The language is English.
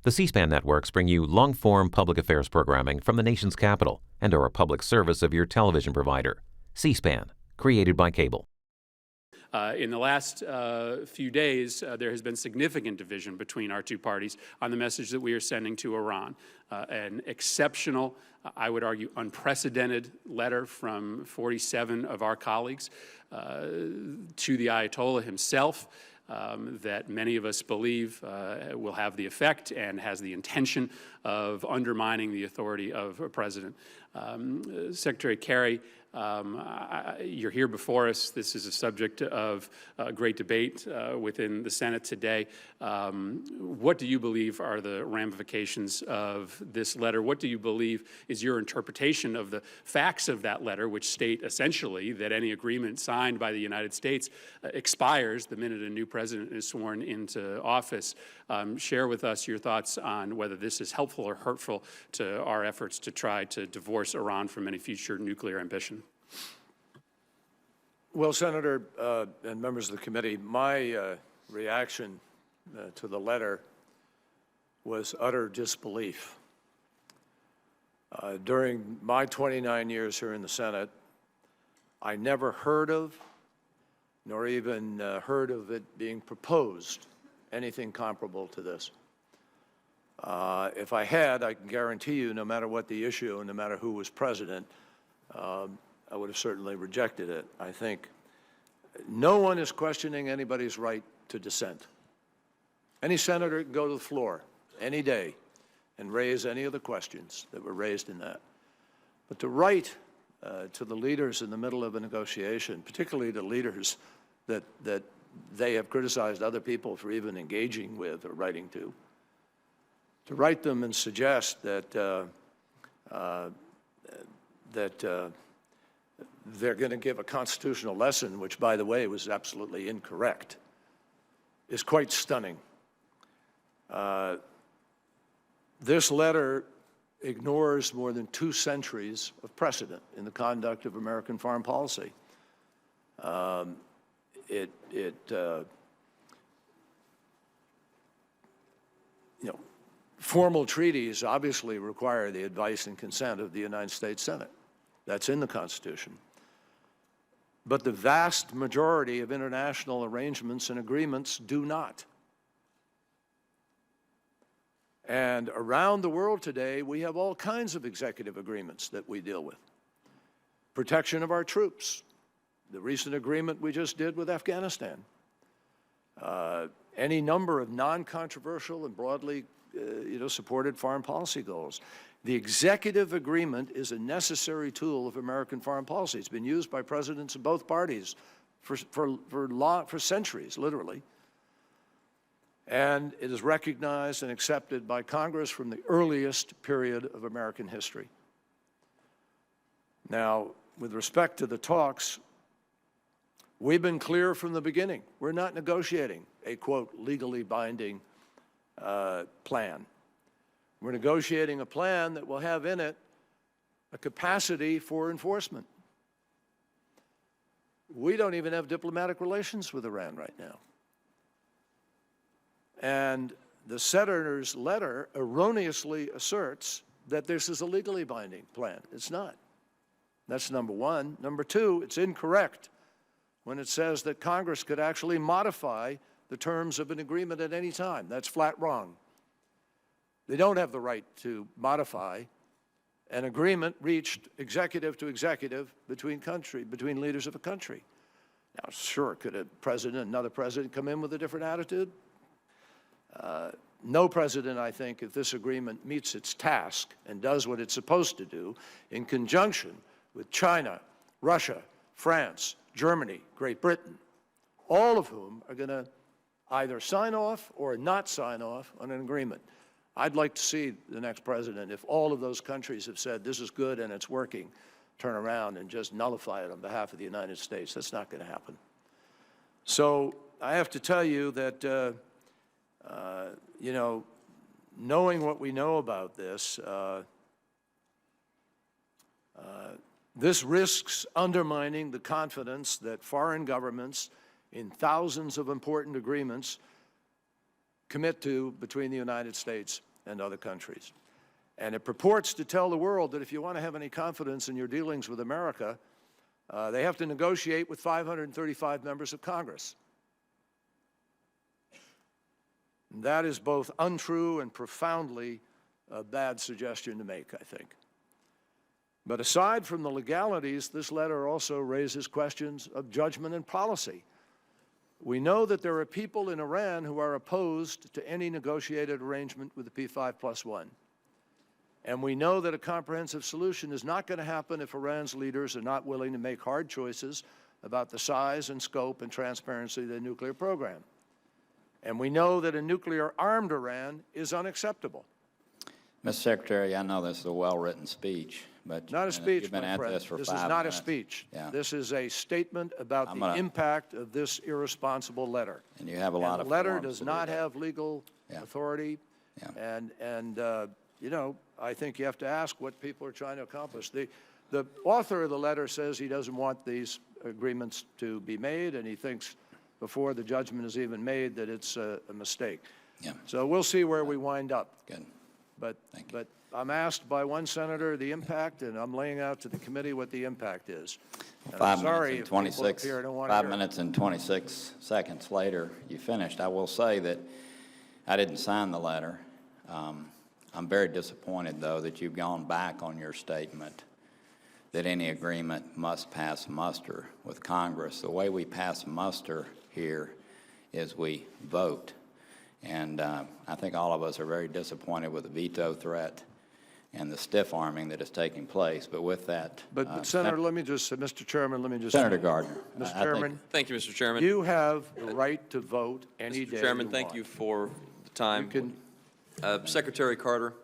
The C-SPAN networks bring you long-form public affairs programming from the nation's capital and are a public service of your television provider. C-SPAN, created by cable. In the last few days, there has been significant division between our two parties on the message that we are sending to Iran. An exceptional, I would argue, unprecedented letter from 47 of our colleagues to the Ayatollah himself. That many of us believe will have the effect and has the intention of undermining the authority of a president. Secretary Kerry, you're here before us. This is a subject of great debate within the Senate today. What do you believe are the ramifications of this letter? What do you believe is your interpretation of the facts of that letter, which state essentially that any agreement signed by the United States expires the minute a new president is sworn into office? Share with us your thoughts on whether this is helpful or hurtful to our efforts to try to divorce Iran from any future nuclear ambition. Well, Senator and members of the committee, my reaction to the letter was utter disbelief. During my 29 years here in the Senate, I never heard of, nor even heard of it being proposed, anything comparable to this. If I had, I can guarantee you, no matter what the issue and no matter who was president, I would have certainly rejected it. I think no one is questioning anybody's right to dissent. Any senator can go to the floor any day and raise any of the questions that were raised in that. But to write to the leaders in the middle of a negotiation, particularly the leaders that they have criticized other people for even engaging with or writing to write them and suggest that they're going to give a constitutional lesson, which, by the way, was absolutely incorrect, is quite stunning. This letter ignores more than 2 centuries of precedent in the conduct of American foreign policy. Formal treaties obviously require the advice and consent of the United States Senate. That's in the Constitution. But the vast majority of international arrangements and agreements do not. And around the world today, we have all kinds of executive agreements that we deal with. Protection of our troops, the recent agreement we just did with Afghanistan, any number of non-controversial and broadly supported foreign policy goals. The executive agreement is a necessary tool of American foreign policy. It's been used by presidents of both parties for centuries, literally. And it is recognized and accepted by Congress from the earliest period of American history. Now, with respect to the talks, we've been clear from the beginning. We're not negotiating a, quote, legally binding plan. We're negotiating a plan that will have in it a capacity for enforcement. We don't even have diplomatic relations with Iran right now. And the senator's letter erroneously asserts that this is a legally binding plan. It's not. That's number one. Number two, it's incorrect when it says that Congress could actually modify the terms of an agreement at any time. That's flat wrong. They don't have the right to modify an agreement reached executive to executive between leaders of a country. Now, sure, could another president come in with a different attitude? No president, I think, if this agreement meets its task and does what it's supposed to do in conjunction with China, Russia, France, Germany, Great Britain, all of whom are going to either sign off or not sign off on an agreement. I'd like to see the next president, if all of those countries have said this is good and it's working, turn around and just nullify it on behalf of the United States. That's not going to happen. So I have to tell you that, knowing what we know about this, this risks undermining the confidence that foreign governments in thousands of important agreements commit to between the United States and other countries. And it purports to tell the world that if you want to have any confidence in your dealings with America, they have to negotiate with 535 members of Congress. And that is both untrue and profoundly a bad suggestion to make, I think. But aside from the legalities, this letter also raises questions of judgment and policy. We know that there are people in Iran who are opposed to any negotiated arrangement with the P5+1. And we know that a comprehensive solution is not going to happen if Iran's leaders are not willing to make hard choices about the size and scope and transparency of their nuclear program. And we know that a nuclear-armed Iran is unacceptable. Mr. Secretary, I know this is a well-written speech, but Not a speech, you've been my at friend. this for This 5 is not minutes. a speech. Yeah. This is a statement about the gonna- impact of this irresponsible letter. And you have a lot And of the letter forms does to do not that. have legal Yeah. authority. Yeah. And you know, I think you have to ask what people are trying to accomplish. The author of the letter says he doesn't want these agreements to be made, and he thinks before the judgment is even made that it's a mistake. Yeah. So we'll see where we wind up. Good. But Thank you. I'm asked by one senator the impact, and I'm laying out to the committee what the impact is. And I'm 5 sorry minutes if and people up 26, here don't want to 5 hear it. minutes and 26 seconds later, you finished. I will say that I didn't sign the letter. I'm very disappointed, though, that you've gone back on your statement that any agreement must pass muster with Congress. The way we pass muster here is we vote. And I think all of us are very disappointed with the veto threat and the stiff arming that is taking place. But with that, But Senator, let me just, Mr. Chairman, let me just. Senator Gardner. Mr. I think- Chairman, Thank you, Mr. Chairman. you have the right to vote any day Mr. Chairman, you thank want. you for the time. You can, Secretary Carter,